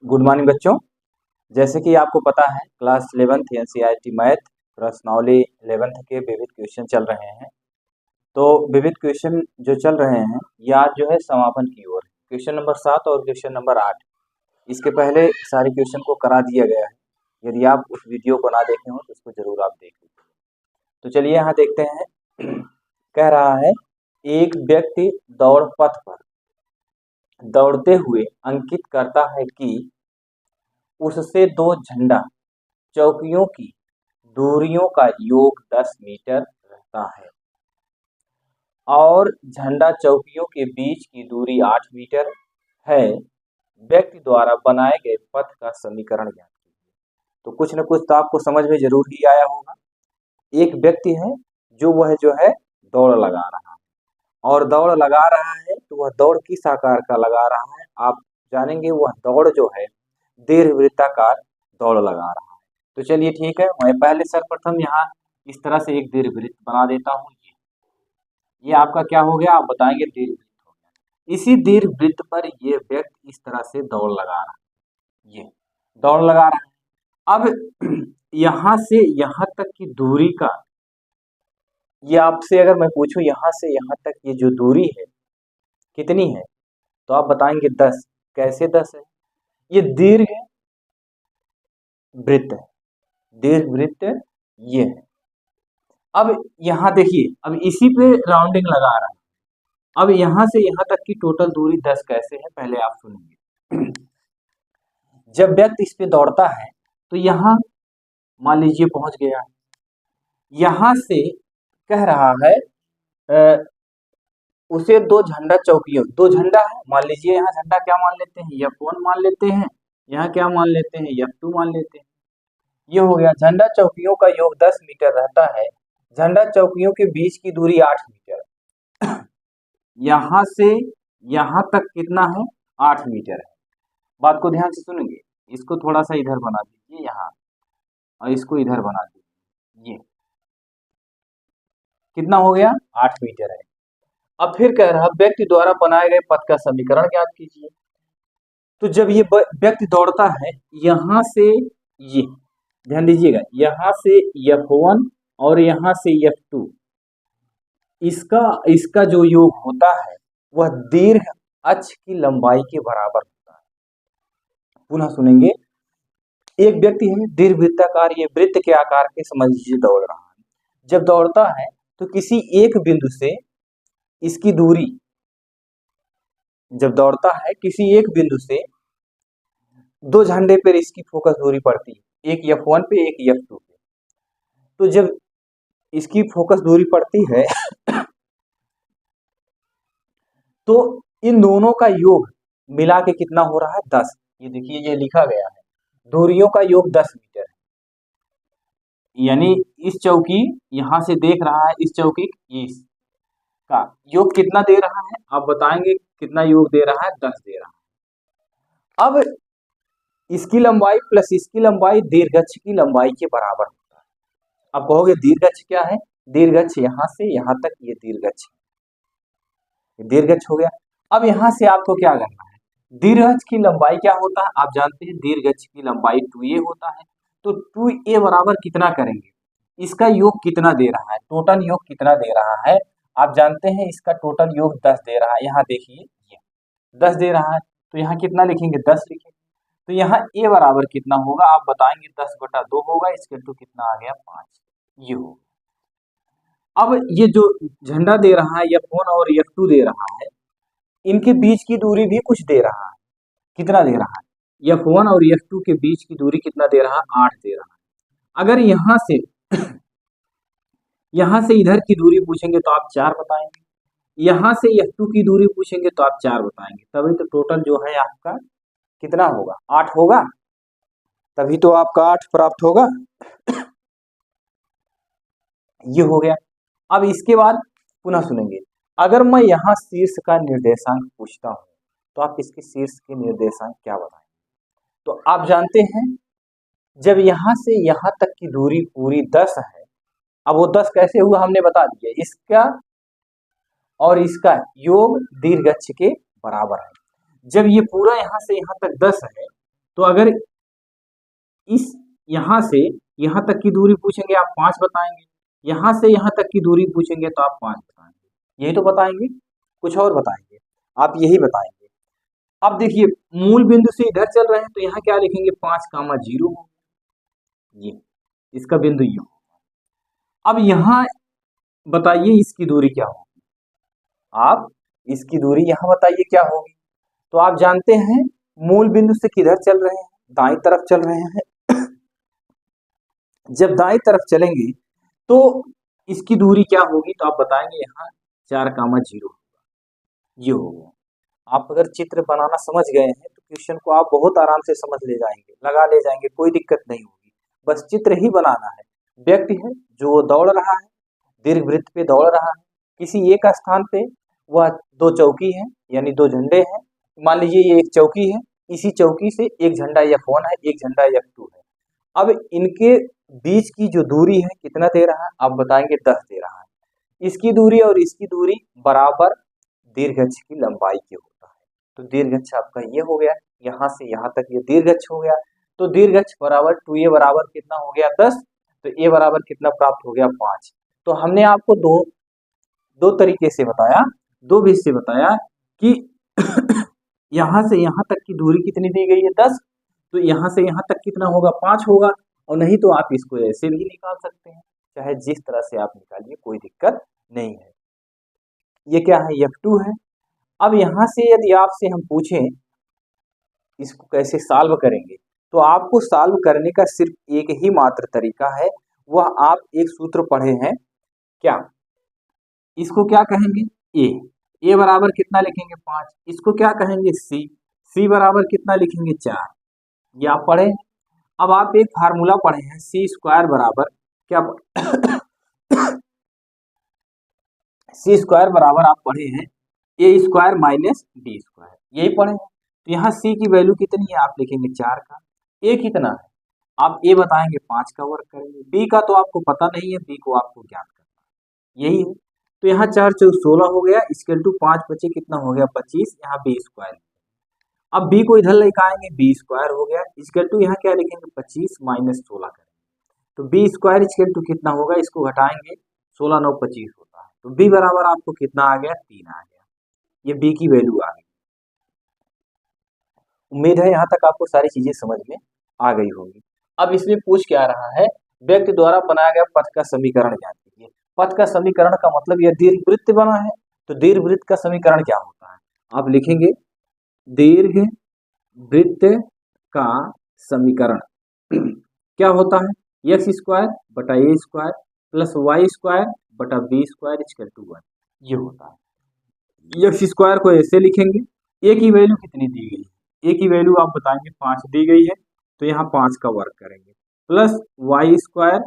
Good morning बच्चों। जैसे कि आपको पता है क्लास 11th एनसीईआरटी मैथ प्रश्नावली 11th के विविध क्वेश्चन चल रहे हैं। तो विविध क्वेश्चन जो चल रहे हैं ये आज जो है समापन की ओर क्वेश्चन नंबर 7 और क्वेश्चन नंबर 8 इसके पहले सारे क्वेश्चन को करा दिया गया है। यदि आप उस वीडियो को ना देखे हो तो उसको जरूर आप देख लीजिए। तो चलिए यहाँ देखते हैं। कह रहा है एक व्यक्ति दौड़ पथ पर दौड़ते हुए अंकित करता है कि उससे दो झंडा चौकियों की दूरियों का योग 10 मीटर रहता है और झंडा चौकियों के बीच की दूरी 8 मीटर है। व्यक्ति द्वारा बनाए गए पथ का समीकरण ज्ञात कीजिए। तो कुछ न कुछ तो आपको समझ में जरूर ही आया होगा। एक व्यक्ति है जो वह जो है दौड़ लगा रहा है और दौड़ लगा रहा है तो वह दौड़ किस आकार का लगा रहा है आप जानेंगे। वह दौड़ जो है दीर्घवृत्ताकार दौड़ लगा रहा है। तो चलिए ठीक है, मैं पहले सर्वप्रथम यहाँ इस तरह से एक दीर्घवृत्त बना देता हूँ। ये आपका क्या हो गया, आप बताएंगे दीर्घवृत्त हो गया। इसी दीर्घवृत्त पर ये व्यक्ति इस तरह से दौड़ लगा रहा है, ये दौड़ लगा रहा है। अब यहाँ से यहाँ तक की दूरी का, ये आपसे अगर मैं पूछूं यहाँ से यहाँ तक ये जो दूरी है कितनी है तो आप बताएंगे 10। कैसे 10 है? ये दीर्घ वृत्त है, दीर्घ वृत्त ये है। अब यहाँ देखिए, अब इसी पे राउंडिंग लगा रहा है। अब यहाँ से यहाँ तक की टोटल दूरी 10 कैसे है पहले आप सुनेंगे। जब व्यक्ति इस पे दौड़ता है तो यहाँ मान लीजिए पहुंच गया, यहाँ से कह रहा है उसे दो झंडा चौकियों, दो झंडा है मान लीजिए, यहाँ झंडा क्या मान लेते हैं F1 मान लेते हैं, यहाँ क्या मान लेते हैं F2 मान लेते हैं। ये हो गया, झंडा चौकियों का योग 10 मीटर रहता है। झंडा चौकियों के बीच की दूरी 8 मीटर। यहाँ से यहाँ तक कितना है 8 मीटर है। बात को ध्यान से सुनेंगे। इसको थोड़ा सा इधर बना दीजिए यहाँ और इसको इधर बना दीजिए। ये कितना हो गया 8 मीटर है। अब फिर कह रहा व्यक्ति द्वारा बनाए गए पथ का समीकरण ज्ञात कीजिए। तो जब ये व्यक्ति दौड़ता है यहाँ से, ये ध्यान दीजिएगा, यहाँ से F1 और यहाँ से F2, इसका जो योग होता है वह दीर्घ अक्ष की लंबाई के बराबर होता है। पुनः सुनेंगे। एक व्यक्ति है दीर्घवृत्ताकार, ये वृत्त के आकार के समझ लीजिए दौड़ रहा है। जब दौड़ता है तो किसी एक बिंदु से इसकी दूरी, जब दौड़ता है किसी एक बिंदु से दो झंडे पर इसकी फोकस दूरी पड़ती है, एक F1 पे एक F2 पे। तो जब इसकी फोकस दूरी पड़ती है तो इन दोनों का योग मिला के कितना हो रहा है 10। ये देखिए ये लिखा गया है, दूरियों का योग 10 मीटर है। यानी इस चौकी यहां से देख रहा है, इस चौकी का योग कितना दे रहा है आप बताएंगे, कितना योग दे रहा है 10 दे रहा है। अब इसकी लंबाई प्लस इसकी लंबाई दीर्घअक्ष की लंबाई के बराबर होता है। अब कहोगे दीर्घअक्ष क्या है? दीर्घअक्ष यहाँ से यहाँ तक ये दीर्घअक्ष, दीर्घअक्ष हो गया। अब यहाँ से आपको क्या करना है, दीर्घअक्ष की लंबाई क्या होता है आप जानते हैं, दीर्घअक्ष की लंबाई 2a होता है। तो 2a बराबर कितना करेंगे, इसका योग कितना दे रहा है, टोटल योग कितना दे रहा है आप जानते हैं, इसका टोटल योग 10 दे रहा है। यहाँ देखिए ये 10 दे रहा है, तो यहाँ कितना लिखेंगे 10 लिखेंगे। तो यहाँ a बराबर कितना होगा आप बताएंगे 10/2 होगा, इसके तो कितना आ गया 5, ये होगा। अब ये जो झंडा दे रहा है F1 और F2 दे रहा है, इनके बीच की दूरी भी कुछ दे रहा है। कितना दे रहा है F1 और F2 के बीच की दूरी कितना दे रहा है 8 दे रहा है। अगर यहाँ से यहाँ से इधर की दूरी पूछेंगे तो आप 4 बताएंगे, यहाँ से F2 की दूरी पूछेंगे तो आप 4 बताएंगे, तभी तो टोटल जो है आपका कितना होगा 8 होगा, तभी तो आपका 8 प्राप्त होगा। ये हो गया। अब इसके बाद पुनः सुनेंगे, अगर मैं यहाँ शीर्ष का निर्देशांक पूछता हूँ तो आप इसके शीर्ष के निर्देशांक क्या बताएंगे। तो आप जानते हैं जब यहाँ से यहाँ तक की दूरी पूरी 10 है, अब वो 10 कैसे हुआ हमने बता दिया, इसका और इसका योग दीर्घअक्ष के बराबर है। जब ये पूरा यहाँ से यहाँ तक 10 है तो अगर इस यहाँ से यहाँ तक की दूरी पूछेंगे आप 5 बताएंगे, यहाँ से यहाँ तक की दूरी पूछेंगे तो आप 5 बताएंगे, यही तो बताएंगे, कुछ और बताएंगे, आप यही बताएंगे। अब देखिए मूल बिंदु से इधर चल रहे हैं तो यहाँ क्या लिखेंगे 5,0 ये इसका बिंदु ये। अब यहाँ बताइए इसकी दूरी क्या होगी, आप इसकी दूरी यहाँ बताइए क्या होगी। तो आप जानते हैं मूल बिंदु से किधर चल रहे हैं, दाईं तरफ चल रहे हैं। जब दाईं तरफ चलेंगे तो इसकी दूरी क्या होगी, तो आप बताएंगे यहाँ 4,0 होगा, ये होगा। आप अगर चित्र बनाना समझ गए हैं तो क्वेश्चन को आप बहुत आराम से समझ ले जाएंगे, लगा ले जाएंगे, कोई दिक्कत नहीं होगी। बस चित्र ही बनाना है। व्यक्ति है जो दौड़ रहा है, दीर्घवृत्त पे दौड़ रहा है, किसी एक स्थान पे वह 2 चौकी है यानी 2 झंडे हैं। मान लीजिए ये एक चौकी है, इसी चौकी से एक झंडा F1 है, एक झंडा F2 है। अब इनके बीच की जो दूरी है कितना दे रहा है, आप बताएंगे 10 दे रहा है। इसकी दूरी और इसकी दूरी बराबर दीर्घअक्ष की लंबाई के होता है। तो दीर्घअक्ष आपका ये हो गया, यहाँ से यहाँ तक ये दीर्घअक्ष हो गया। तो दीर्घअक्ष बराबर 2a बराबर कितना हो गया 10, तो a बराबर कितना प्राप्त हो गया 5। तो हमने आपको दो तरीके से बताया, 2 विधि से बताया कि यहाँ से यहाँ तक की दूरी कितनी दी गई है 10, तो यहाँ से यहाँ तक कितना होगा 5 होगा। और नहीं तो आप इसको ऐसे भी निकाल सकते हैं, चाहे जिस तरह से आप निकालिए, कोई दिक्कत नहीं है। ये क्या है F2 है। अब यहाँ से यदि आपसे हम पूछें इसको कैसे सॉल्व करेंगे, तो आपको सॉल्व करने का सिर्फ एक ही मात्र तरीका है, वह आप एक सूत्र पढ़े हैं क्या, इसको क्या कहेंगे a बराबर कितना लिखेंगे 5, इसको क्या कहेंगे c बराबर कितना लिखेंगे 4, ये आप पढ़े। अब आप एक फार्मूला पढ़े हैं c² बराबर क्या c² बराबर आप पढ़े हैं a² माइनस b², यही पढ़े हैं। तो यहाँ c की वैल्यू कितनी है, आप लिखेंगे 4 का, a कितना है, आप a बताएंगे 5 का वर्ग करेंगे, b का तो आपको पता नहीं है, b को आपको ज्ञात करना है, यही है। तो यहाँ 4 × 16 हो गया, इक्वल टू 5 बचे कितना हो गया 25, यहाँ b²। अब b को इधर लेकर आएंगे, b² हो गया, इक्वल टू यहाँ क्या लिखेंगे 25 माइनस 16 करेंगे, तो b² इक्वल टू कितना होगा, इसको घटाएंगे 16 9 25 होता है, तो b बराबर आपको कितना आ गया 3 आ गया, ये b की वैल्यू आ गई। उम्मीद है यहाँ तक आपको सारी चीजें समझ में आ गई होगी। अब इसमें पूछ क्या रहा है, व्यक्ति द्वारा बनाया गया पथ का समीकरण ज्ञात कीजिए। पथ का समीकरण का मतलब यह दीर्घवृत्त बना है, तो दीर्घवृत्त का समीकरण क्या होता है, आप लिखेंगे दीर्घवृत्त का समीकरण क्या होता है, x² बटा a² प्लस y² बटा b² इक्वल टू 1, ये होता है। x² को ऐसे लिखेंगे, a की वैल्यू कितनी दी गई है, a की वैल्यू आप बताएंगे 5 दी गई है, तो यहाँ 5 का वर्ग करेंगे, प्लस y²,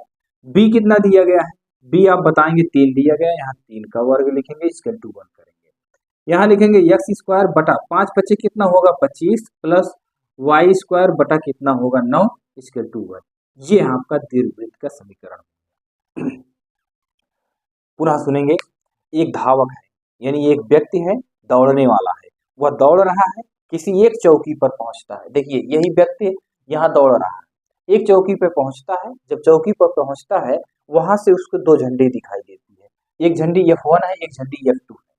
b कितना दिया गया है, b आप बताएंगे 3 दिया गया है, यहाँ 3 का वर्ग लिखेंगे इक्वल टू 1 करेंगे। यहाँ लिखेंगे x² बटा 5 बचे कितना होगा 25 प्लस y² बटा कितना होगा 9 इक्वल टू 1, ये आपका दीर्घवृत्त का समीकरण। पुनः सुनेंगे, एक धावक है यानी एक व्यक्ति है, दौड़ने वाला है, वह दौड़ रहा है, किसी एक चौकी पर पहुंचता है। देखिए यही व्यक्ति यहाँ दौड़ रहा है, एक चौकी पर पहुंचता है, जब चौकी पर पहुंचता है वहां से उसको 2 झंडी दिखाई देती है, एक झंडी F1 है, एक झंडी F2 है।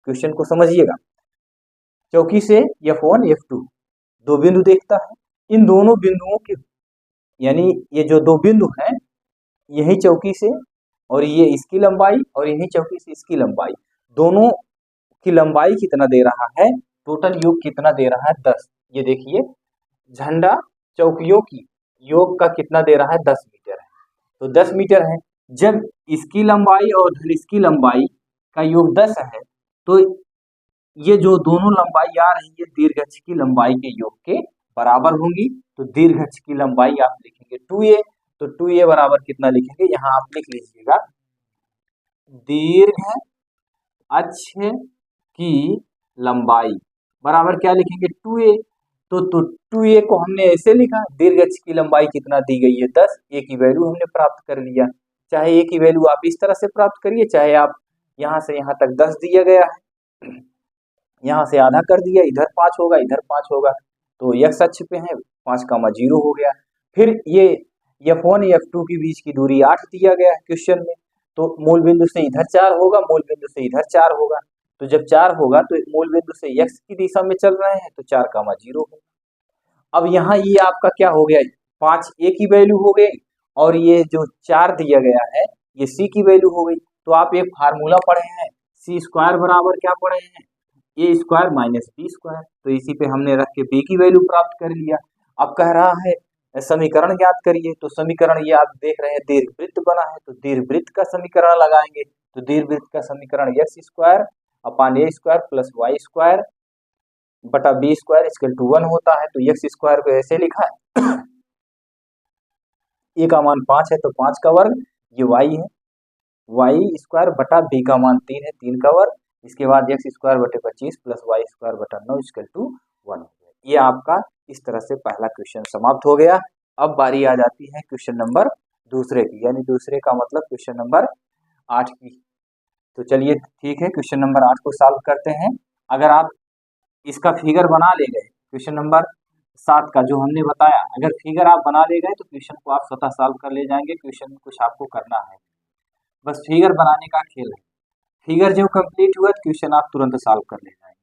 क्वेश्चन को समझिएगा, चौकी से F1 F2 2 बिंदु देखता है, इन दोनों बिंदुओं के यानी ये जो 2 बिंदु हैं, यही चौकी से और ये इसकी लंबाई और यही चौकी से इसकी लंबाई, दोनों की लंबाई कितना दे रहा है, टोटल योग कितना दे रहा है 10। ये देखिए झंडा चौकियों की योग का कितना दे रहा है 10 मीटर है, तो 10 मीटर है। जब इसकी लंबाई और इसकी लंबाई का योग 10 है, तो ये जो दोनों लंबाई आ रही है दीर्घअक्ष की लंबाई के योग के बराबर होंगी। तो दीर्घअक्ष की लंबाई आप लिखेंगे 2a, तो 2a बराबर कितना लिखेंगे, यहाँ आप लिख लीजिएगा दीर्घ अक्ष की लंबाई बराबर क्या लिखेंगे 2a। तो 2a को हमने ऐसे लिखा, दीर्घ अक्ष की लंबाई कितना दी गई है 10, a की वैल्यू हमने प्राप्त कर लिया। चाहे a की वैल्यू आप इस तरह से प्राप्त करिए, चाहे आप यहाँ से यहाँ तक 10 दिया गया है, यहाँ से आधा कर दिया, इधर 5 होगा इधर 5 होगा, तो x अक्ष पे है 5,0 हो गया। फिर ये F1 F2 के बीच की दूरी 8 दिया गया है क्वेश्चन में, तो मूल बिंदु से इधर 4 होगा, मूल बिंदु से इधर 4 होगा, तो जब 4 होगा तो मूल बिंदु से x की दिशा में चल रहे हैं तो 4,0 होगा। अब यहाँ ये आपका क्या हो गया, 5 a की वैल्यू हो गई और ये जो 4 दिया गया है ये c की वैल्यू हो गई। तो आप एक फार्मूला पढ़े हैं, c स्क्वायर बराबर क्या पढ़े हैं, a square minus b square, तो इसी पे हमने रख के b की वैल्यू प्राप्त कर लिया। अब कह रहा है समीकरण ज्ञात करिए, तो समीकरण ये आप देख रहे हैं दीर्घवृत्त बना है, तो दीर्घवृत्त का समीकरण लगाएंगे, तो दीर्घवृत्त का समीकरण x square upon a square plus y square बटा b स्क्वायर इक्वल टू 1 होता है। तो x स्क्वायर को ऐसे लिखा है a का मान 5 है तो 5 का वर्ग, ये y है, y स्क्वायर बटा b का मान 3 है, 3 का वर्ग, इसके बाद x स्क्वायर बटे 25 प्लस y स्क्वायर बटा 9 इक्वल टू 1 हो गया। ये आपका इस तरह से पहला क्वेश्चन समाप्त हो गया। अब बारी आ जाती है क्वेश्चन नंबर दूसरे की, यानी दूसरे का मतलब क्वेश्चन नंबर 8 की। तो चलिए ठीक है, क्वेश्चन नंबर 8 को सॉल्व करते हैं। अगर आप इसका फिगर बना ले गए, क्वेश्चन नंबर 7 का जो हमने बताया, अगर फिगर आप बना ले गए तो क्वेश्चन को आप स्वतः सॉल्व कर ले जाएंगे, क्वेश्चन में कुछ आपको करना है, बस फिगर बनाने का खेल है। फिगर जो कंप्लीट हुआ क्वेश्चन आप तुरंत सॉल्व कर ले जाएंगे।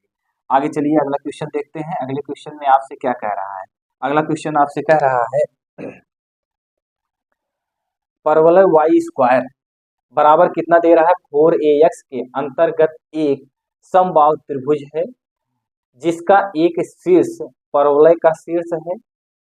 आगे चलिए अगला क्वेश्चन देखते हैं। अगले क्वेश्चन में आपसे क्या कह रहा है, अगला क्वेश्चन आपसे कह रहा है परवलय y स्क्वायर बराबर कितना दे रहा है, 4ax के अंतर्गत एक समबाहु त्रिभुज है जिसका एक शीर्ष परवलय का शीर्ष है,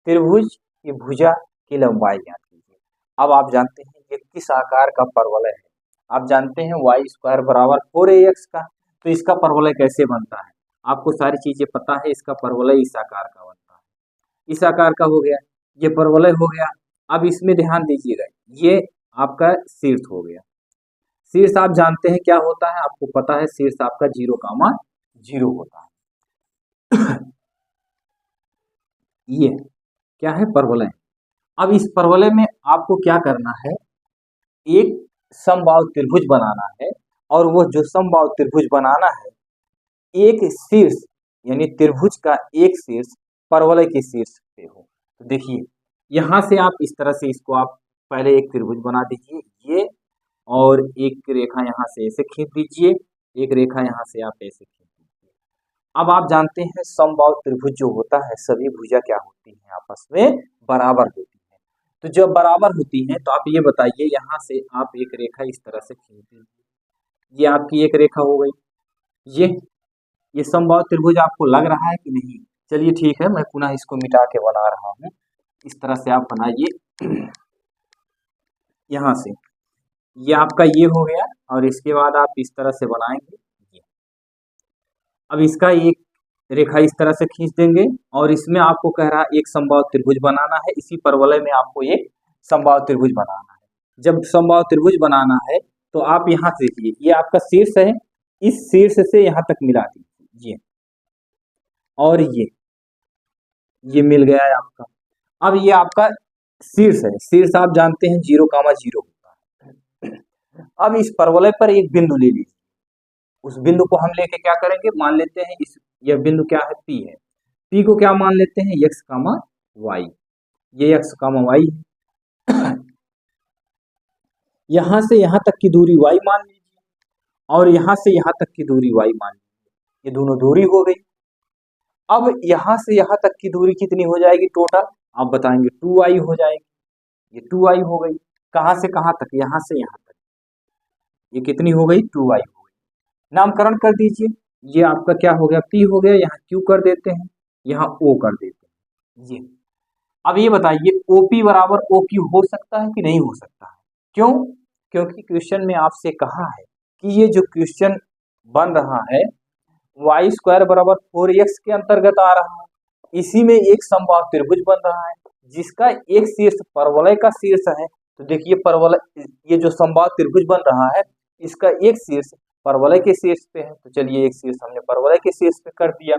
त्रिभुज की भुजा की लंबाई ज्ञात कीजिए। अब आप जानते हैं ये किस आकार का परवलय है, आप जानते हैं y स्क्वायर बराबर 4ax का, तो इसका परवलय कैसे बनता है आपको सारी चीजें पता है। इसका परवलय इस आकार का बनता है, इस आकार का हो गया, ये परवलय हो गया। अब इसमें ध्यान दीजिएगा, ये आपका शीर्ष हो गया, शीर्ष आप जानते हैं क्या होता है, आपको पता है शीर्ष आपका 0,0 होता है। ये क्या है, परवलय। अब इस परवलय में आपको क्या करना है, एक समबाहु त्रिभुज बनाना है, और वो जो समबाहु त्रिभुज बनाना है एक शीर्ष यानी त्रिभुज का एक शीर्ष परवलय के शीर्ष पे हो। तो देखिए यहां से आप इस तरह से इसको आप पहले एक त्रिभुज बना दीजिए, ये, और एक रेखा यहाँ से ऐसे खींच दीजिए, एक रेखा यहाँ से आप ऐसे खींच दीजिए। अब आप जानते हैं समबाहु त्रिभुज जो होता है सभी भुजा क्या होती हैं, आपस में बराबर होती है। तो जब बराबर होती हैं तो आप ये बताइए, यहाँ से आप एक रेखा इस तरह से खींच दीजिए, ये आपकी एक रेखा हो गई। ये समबाहु त्रिभुज आपको लग रहा है कि नहीं, चलिए ठीक है, मैं पुनः इसको मिटा के बना रहा हूँ। इस तरह से आप बनाइए, यहाँ से ये आपका ये हो गया, और इसके बाद आप इस तरह से बनाएंगे ये। अब इसका एक रेखा इस तरह से खींच देंगे, और इसमें आपको कह रहा है एक समबाहु त्रिभुज बनाना है, इसी परवलय में आपको एक समबाहु त्रिभुज बनाना है। जब समबाहु त्रिभुज बनाना है तो आप यहाँ से देखिए, ये आपका शीर्ष है, इस शीर्ष से यहाँ तक मिला दीजिए, और ये मिल गया है आपका। अब ये आपका शीर्ष है, शीर्ष आप जानते हैं 0,0 होता है। अब इस परवलय पर एक बिंदु ले लीजिए, उस बिंदु को हम लेके क्या करेंगे, मान लेते हैं यह बिंदु क्या है, P है, P को क्या मान लेते हैं, x, y, ये x, y है। यहां से यहां तक की दूरी y मान लीजिए, और यहां से यहां तक की दूरी y मान लीजिए, ये दोनों दूरी हो गई। अब यहां से यहां तक की दूरी कितनी हो जाएगी टोटल, आप बताएंगे 2y हो जाएगी, ये 2y हो गई। कहां से कहां तक, यहां से यहां तक, ये कितनी हो गई, 2y हो गई। नामकरण कर दीजिए, ये आपका क्या हो गया, P हो गया, यहाँ Q कर देते हैं, यहाँ O कर देते हैं, ये। अब ये बताइए OP बराबर OQ हो सकता है कि नहीं हो सकता है, क्यों, क्योंकि क्वेश्चन में आपसे कहा है कि ये जो क्वेश्चन बन रहा है y स्क्वायर बराबर 4x के अंतर्गत आ रहा है, इसी में एक समबाहु त्रिभुज बन रहा है जिसका एक शीर्ष परवलय का शीर्ष है। तो देखिए परवलय, ये जो समबाहु त्रिभुज बन रहा है इसका एक शीर्ष परवलय के शीर्ष पे है, तो चलिए एक शीर्ष हमने परवलय के शीर्ष पे कर दिया।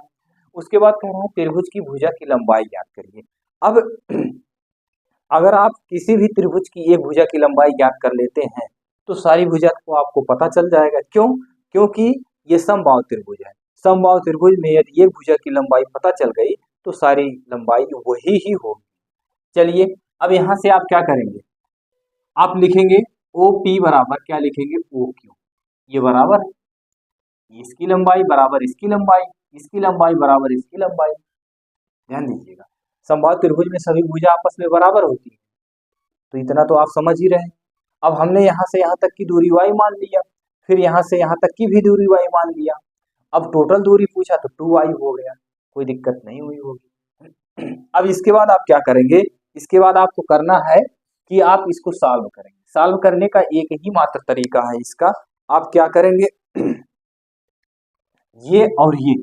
उसके बाद कह रहा है त्रिभुज की भुजा की लंबाई ज्ञात करिए। अब अगर आप किसी भी त्रिभुज की एक भुजा की लंबाई ज्ञात कर लेते हैं तो सारी भुजा को आपको पता चल जाएगा, क्यों, क्योंकि ये समबाहु त्रिभुज है, समबाहु त्रिभुज में यदि एक भुजा की लंबाई पता चल गई तो सारी लंबाई वही ही होगी। चलिए अब यहाँ से आप क्या करेंगे, आप लिखेंगे ओ पी बराबर क्या लिखेंगे, ओ क्यू। ये बराबर इसकी लंबाई बराबर इसकी लंबाई, इसकी लंबाई बराबर इसकी लंबाई। ध्यान दीजिएगा, समबाहु त्रिभुज में सभी भुजा आपस में बराबर होती है, तो इतना तो आप समझ ही रहे हैं। अब हमने यहाँ से यहाँ तक की दूरी y मान लिया, फिर यहाँ से यहाँ तक की भी दूरी y मान लिया। अब टोटल दूरी पूछा तो 2y हो गया, कोई दिक्कत नहीं हुई होगी। अब इसके बाद आप क्या करेंगे, इसके बाद आपको करना है कि आप इसको सॉल्व करेंगे। सॉल्व करने का एक ही मात्र तरीका है इसका, आप क्या करेंगे, ये और ये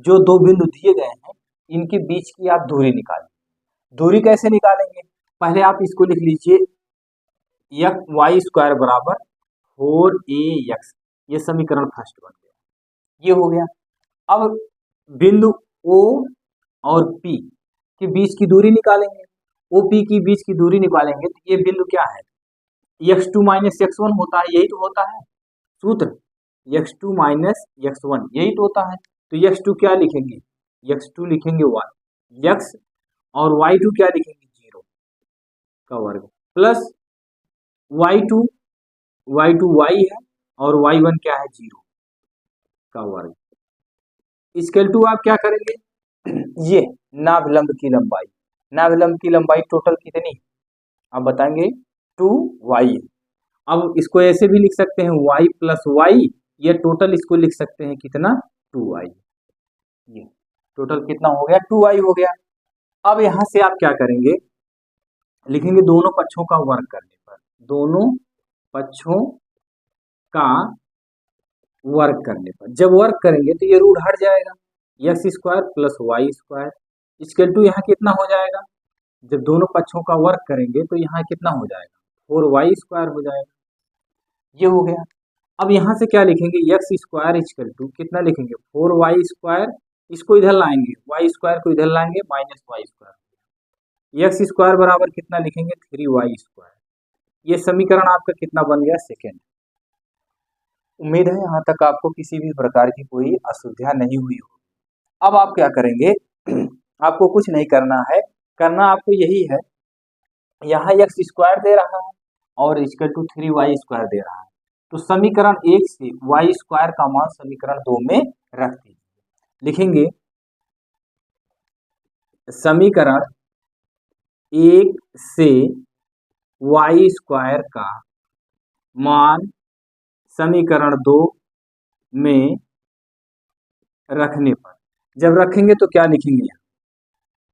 जो दो बिंदु दिए गए हैं इनके बीच की आप दूरी निकालेंगे। दूरी कैसे निकालेंगे, पहले आप इसको लिख लीजिए, वाई स्क्वायर बराबर 4ax, ये समीकरण फर्स्ट बन गया, ये हो गया। अब बिंदु O और P के बीच की दूरी निकालेंगे, OP की बीच की दूरी निकालेंगे, तो ये बिंदु क्या है, x2 माइनस x1 होता है, यही तो होता है सूत्र, x2 माइनस x1 यही तो होता है। तो x2 क्या लिखेंगे, x2 लिखेंगे y, x और y2 क्या लिखेंगे 0 का वर्ग, प्लस y2 y है और y1 क्या है 0 का वर्ग। इक्वल टू आप क्या करेंगे, ये नाभिलंब की लंबाई, नाभिलंब की लंबाई टोटल कितनी आप बताएंगे 2y। अब इसको ऐसे भी लिख सकते हैं y प्लस वाई, ये टोटल इसको लिख सकते हैं कितना 2y, ये टोटल कितना हो गया 2y हो गया। अब यहां से आप क्या करेंगे, लिखेंगे दोनों पक्षों का वर्ग करने पर, दोनों पक्षों का वर्ग करने पर, जब वर्ग करेंगे तो ये रूट हट जाएगा, X square plus Y square equal to यहाँ कितना हो जाएगा, जब दोनों पक्षों का वर्ग करेंगे तो यहाँ कितना हो जाएगा 4y स्क्वायर हो जाएगा, ये हो गया। अब यहाँ से क्या लिखेंगे, एक्स स्क्वायर इक्वल टू कितना लिखेंगे 4y स्क्वायर, इसको इधर लाएंगे y स्क्वायर को इधर लाएंगे minus Y square, X square बराबर कितना लिखेंगे 3y स्क्वायर। ये समीकरण आपका कितना बन गया सेकेंड। उम्मीद है यहाँ तक आपको किसी भी प्रकार की कोई असुविधा नहीं हुई हो। अब आप क्या करेंगे, आपको कुछ नहीं करना है, करना आपको यही है, यहाँ एक्स स्क्वायर दे रहा है और इक्वल टू 3y स्क्वायर दे रहा है, तो समीकरण 1 से y स्क्वायर का मान समीकरण 2 में रख दीजिए। लिखेंगे समीकरण 1 से y स्क्वायर का मान समीकरण 2 में रखने पर, जब रखेंगे तो क्या लिखेंगे,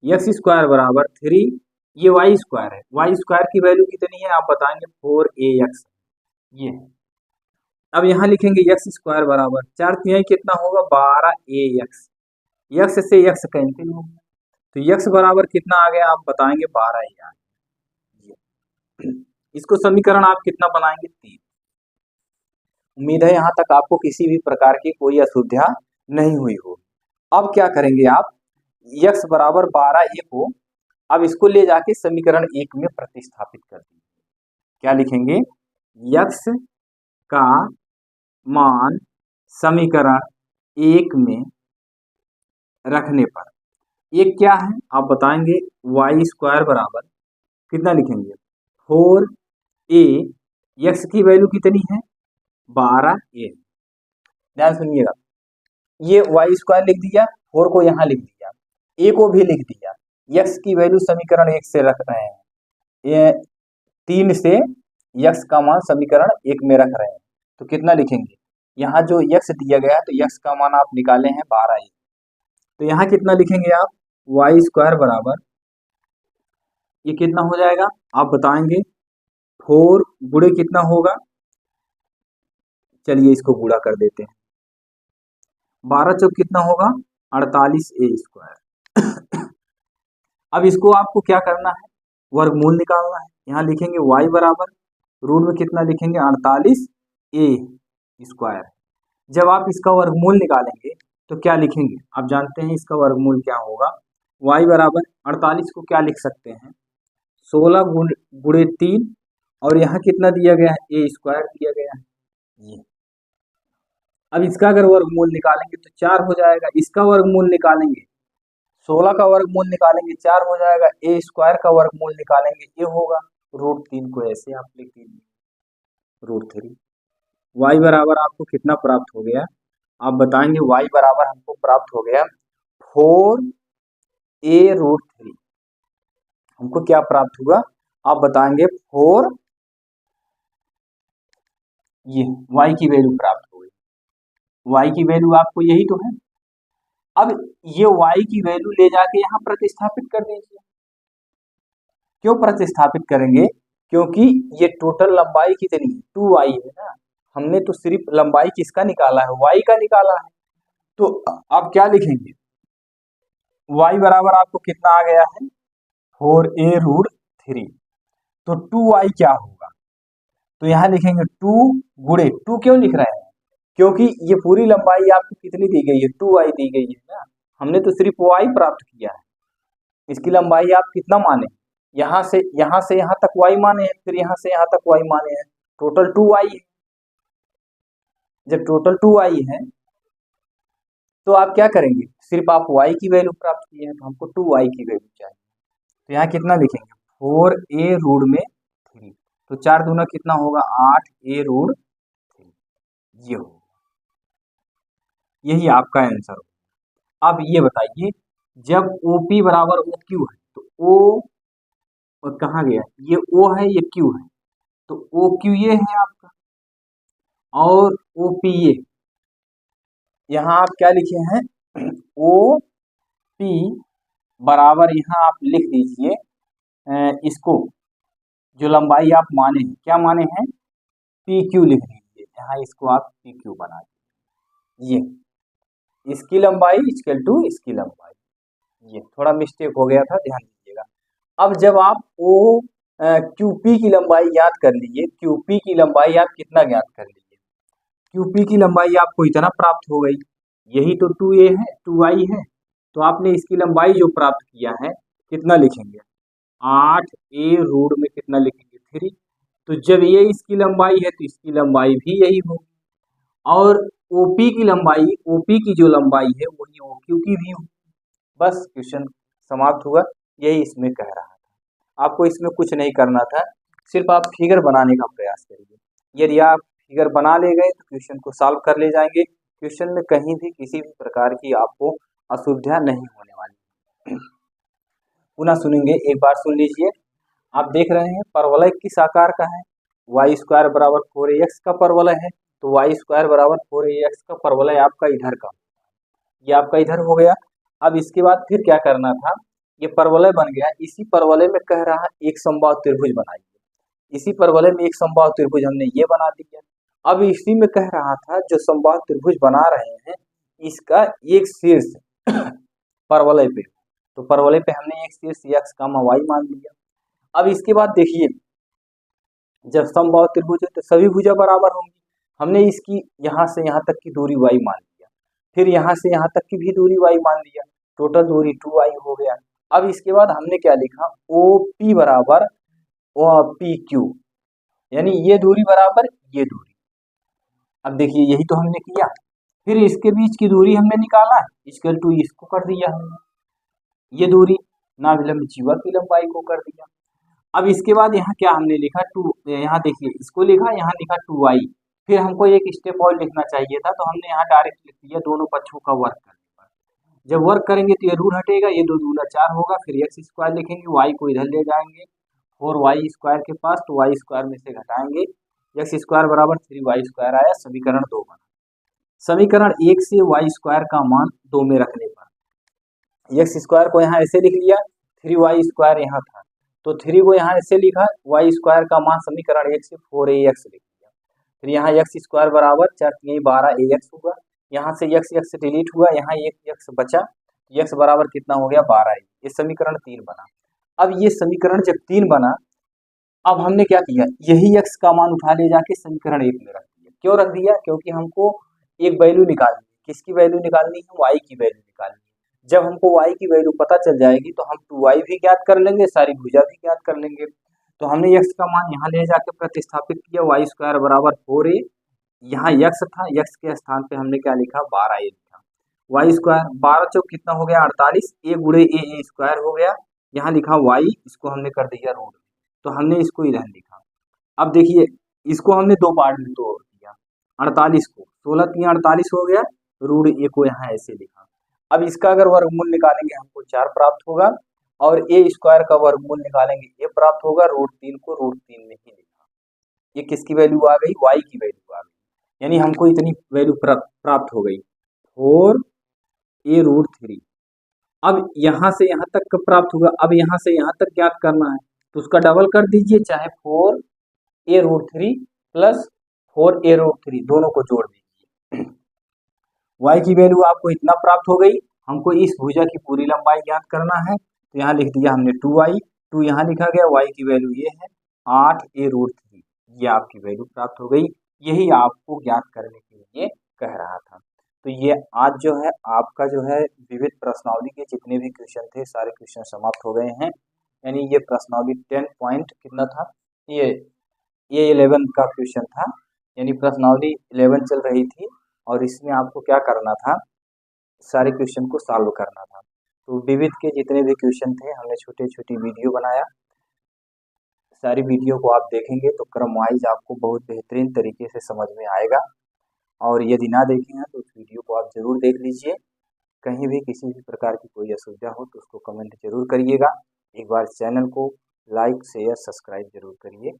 एक्स स्क्वायर बराबर 3, ये वाई स्क्वायर है, वाई स्क्वायर की वैल्यू कितनी है आप बताएंगे 4ax, ये है। अब यहाँ लिखेंगे एक्स स्क्वायर बराबर 4 तिहाई कितना होगा 12ax, एक्स से एक्स कैंसिल हो गया, तो एक्स बराबर कितना आ गया आप बताएंगे 12a। इसको समीकरण आप कितना बनाएंगे 3। उम्मीद है यहाँ तक आपको किसी भी प्रकार की कोई असुविधा नहीं हुई हो। अब क्या करेंगे आप, x बराबर 12a को अब इसको ले जाके समीकरण 1 में प्रतिस्थापित कर दीजिए। क्या लिखेंगे, x का मान समीकरण 1 में रखने पर, एक क्या है आप बताएंगे y स्क्वायर बराबर कितना लिखेंगे 4a, x की वैल्यू कितनी है 12a। ध्यान सुनिएगा, ये y स्क्वायर लिख दिया, 4 को यहाँ लिख दिया, a को भी लिख दिया, x की वैल्यू समीकरण 1 से रख रहे हैं, ये 3 से x का मान समीकरण 1 में रख रहे हैं, तो कितना लिखेंगे, यहाँ जो x दिया गया है तो x का मान आप निकाले हैं 12a, तो यहाँ कितना लिखेंगे आप y स्क्वायर बराबर, ये कितना हो जाएगा आप बताएंगे 4 गुणे कितना होगा, चलिए इसको गुणा कर देते हैं, 12 चौक कितना होगा 48a स्क्वायर। अब इसको आपको क्या करना है, वर्गमूल निकालना है, यहाँ लिखेंगे y बराबर रूट में कितना लिखेंगे 48a स्क्वायर। जब आप इसका वर्गमूल निकालेंगे तो क्या लिखेंगे, आप जानते हैं इसका वर्गमूल क्या होगा, y बराबर 48 को क्या लिख सकते हैं 16 गुणे 3 और यहाँ कितना दिया गया है a स्क्वायर दिया गया है ये। अब इसका अगर वर्गमूल निकालेंगे तो 4 हो जाएगा, इसका वर्गमूल निकालेंगे 16 का वर्गमूल निकालेंगे 4 हो जाएगा, ए स्क्वायर का वर्गमूल निकालेंगे ये होगा √3 को ऐसे आप लिख दीजिए √3। y बराबर आपको कितना प्राप्त हो गया, आप बताएंगे y बराबर हमको प्राप्त हो गया 4a√3। हमको क्या प्राप्त हुआ आप बताएंगे 4, ये y की वैल्यू प्राप्त हो गई। y की वैल्यू आपको यही तो है। अब ये y की वैल्यू ले जाके यहाँ प्रतिस्थापित कर दीजिए। क्यों प्रतिस्थापित करेंगे, क्योंकि ये टोटल लंबाई कितनी है 2y है ना, हमने तो सिर्फ लंबाई किसका निकाला है y का निकाला है। तो आप क्या लिखेंगे, y बराबर आपको कितना आ गया है 4a√3। तो 2y क्या होगा, तो यहाँ लिखेंगे 2 गुणे 2 क्यों लिख रहे हैं, क्योंकि ये पूरी लंबाई आपको कितनी दी गई है 2y दी गई है ना, हमने तो सिर्फ y प्राप्त किया है। इसकी लंबाई आप कितना माने, यहाँ से यहाँ तक y माने हैं, फिर यहाँ से यहाँ तक y माने हैं, टोटल 2y है। जब टोटल 2y है तो आप क्या करेंगे, सिर्फ आप y की वैल्यू प्राप्त किए हैं तो हमको 2y की वैल्यू चाहिए। तो यहाँ कितना लिखेंगे 4a√3, तो 4 दूना कितना होगा 8a√3, ये होगा, यही आपका आंसर होगा। अब ये बताइए जब OP बराबर OQ है तो O और कहाँ गया, ये O है ये Q है, तो OQ ये है आपका और OP ये, यहाँ आप क्या लिखे हैं OP बराबर, यहाँ आप लिख दीजिए इसको जो लंबाई आप माने हैं, क्या माने हैं PQ लिख दीजिए, यहाँ इसको आप PQ बना दीजिए, ये इसकी लंबाई इक्वल टू इसकी लंबाई, ये थोड़ा मिस्टेक हो गया था ध्यान दीजिएगा। अब जब आप QP की लंबाई याद कर लीजिए, QP की लंबाई आप कितना ज्ञात कर लीजिए, QP की लंबाई आपको इतना प्राप्त हो गई, यही तो 2a है 2y है, तो आपने इसकी लंबाई जो प्राप्त किया है कितना लिखेंगे 8a में कितना लिखेंगे 3, तो जब ये इसकी लंबाई है तो इसकी लंबाई भी यही होगी, और OP की लंबाई, OP की जो लंबाई है वही OQ की भी होगी। बस क्वेश्चन समाप्त हुआ, यही इसमें कह रहा था। आपको इसमें कुछ नहीं करना था, सिर्फ आप फिगर बनाने का प्रयास करिए। यदि आप फिगर बना ले गए तो क्वेश्चन को सॉल्व कर ले जाएंगे, क्वेश्चन में कहीं भी किसी भी प्रकार की आपको असुविधा नहीं होने वाली। पुनः सुनेंगे, एक बार सुन लीजिए। आप देख रहे हैं परवलय किस आकार का है, y² बराबर 4ax का परवलय है, तो y² बराबर 4ax का परवलय आपका इधर का, ये आपका इधर हो गया। अब इसके बाद फिर क्या करना था, ये परवलय बन गया, इसी परवलय में कह रहा है एक समबाहु त्रिभुज बनाइए, इसी परवलय में एक समबाहु त्रिभुज हमने ये बना दिया। अब इसी में कह रहा था जो समबाहु त्रिभुज बना रहे हैं इसका एक शीर्ष परवलय पे, तो परवलय पे हमने एक शीर्ष x, y मान लिया। अब इसके बाद देखिए जब समबाहु त्रिभुज है तो सभी भुजा बराबर होंगी, हमने इसकी यहाँ से यहाँ तक की दूरी y मान लिया, फिर यहाँ से यहाँ तक की भी दूरी y मान लिया, टोटल दूरी 2y हो गया। अब इसके बाद हमने क्या लिखा OP बराबर PQ, यानी ये दूरी बराबर ये दूरी। अब देखिए यही तो हमने किया, फिर इसके बीच की दूरी हमने निकाला, इक्वल टू इसको कर दिया हमने, ये दूरी नाभिलंब जीवा की लंबाई को कर दिया। अब इसके बाद यहाँ क्या हमने लिखा 2, यहाँ देखिए इसको लिखा, यहाँ लिखा 2y, फिर हमको एक स्टेप और लिखना चाहिए था, तो हमने यहाँ डायरेक्ट लिख दिया दोनों पक्षों का वर्ग करने पर। जब वर्ग करेंगे तो ये रूट हटेगा, ये 2 दूना 4 होगा, फिर x² लिखेंगे, y को इधर ले जाएंगे 4y² के पास, तो y² में से घटाएंगे, x² बराबर 3y² आया, समीकरण 2 बना। समीकरण 1 से y² का मान 2 में रखने पर x² को यहाँ ऐसे लिख लिया, 3y² यहाँ था तो 3 को यहाँ ऐसे लिखा, y² का मान समीकरण 1 से 4ax लिख दिया, फिर यहाँ x² बराबर 4 3 12ax होगा, यहाँ से x डिलीट हुआ, यहाँ एक x बचा, x बराबर कितना हो गया 12a, ये समीकरण 3 बना। अब ये समीकरण जब 3 बना, अब हमने क्या किया, यही x का मान उठा ले जाके समीकरण 1 में रख दिया। क्यों रख दिया, क्योंकि हमको एक वैल्यू निकालनी है, किसकी वैल्यू निकालनी है, y की वैल्यू निकालनी है। जब हमको y की वैल्यू पता चल जाएगी तो हम 2y भी ज्ञात कर लेंगे, सारी भुजा भी ज्ञात कर लेंगे। तो हमने x का मान यहाँ ले जाके प्रतिस्थापित किया, y² बराबर 4a, यहाँ x था, x के स्थान पे हमने क्या लिखा 12a लिखा, वाई स्क्वायर 12 × 4 कितना हो गया 48, ए गुणे ए स्क्वायर हो गया। यहाँ लिखा वाई, इसको हमने कर दिया रूट, तो हमने इसको इधर लिखा। अब देखिए इसको हमने दो पार्ट में तोड़ दिया, 48 को 16 × 48 हो गया, रूट ए को यहाँ ऐसे लिखा। अब इसका अगर वर्गमूल निकालेंगे हमको 4 प्राप्त होगा, और ए स्क्वायर का वर्गमूल निकालेंगे ये प्राप्त होगा, रूट 3 को रूट 3 में ही लिखा। ये किसकी वैल्यू आ गई, वाई की वैल्यू आ गई, यानी हमको इतनी वैल्यू प्राप्त हो गई 4 ए रूट 3। अब यहाँ से यहाँ तक का प्राप्त होगा, अब यहाँ से यहाँ तक ज्ञात करना है, तो उसका डबल कर दीजिए, चाहे 4 ए रूट 3 प्लस 4 ए रूट 3 दोनों को जोड़ दीजिए। y की वैल्यू आपको इतना प्राप्त हो गई। हमको इस भुजा की पूरी लंबाई ज्ञात करना है, तो यहाँ लिख दिया हमने 2y, 2 यहाँ लिखा गया, y की वैल्यू ये है 8 ए रूट 3, ये आपकी वैल्यू प्राप्त हो गई। यही आपको ज्ञात करने के लिए कह रहा था। तो ये आज जो है आपका जो है विविध प्रश्नावली के जितने भी क्वेश्चन थे सारे क्वेश्चन समाप्त हो गए हैं। यानी ये प्रश्नावली 10 पॉइंट कितना था, ये 11 का क्वेश्चन था, यानी प्रश्नावली 11 चल रही थी, और इसमें आपको क्या करना था, सारे क्वेश्चन को सॉल्व करना था। तो विविध के जितने भी क्वेश्चन थे हमने छोटे छोटी वीडियो बनाया, सारी वीडियो को आप देखेंगे तो क्रम वाइज आपको बहुत बेहतरीन तरीके से समझ में आएगा। और यदि ना देखे हैं तो उस वीडियो को आप ज़रूर देख लीजिए। कहीं भी किसी भी प्रकार की कोई असुविधा हो तो उसको कमेंट जरूर करिएगा। एक बार चैनल को लाइक शेयर सब्सक्राइब जरूर करिए।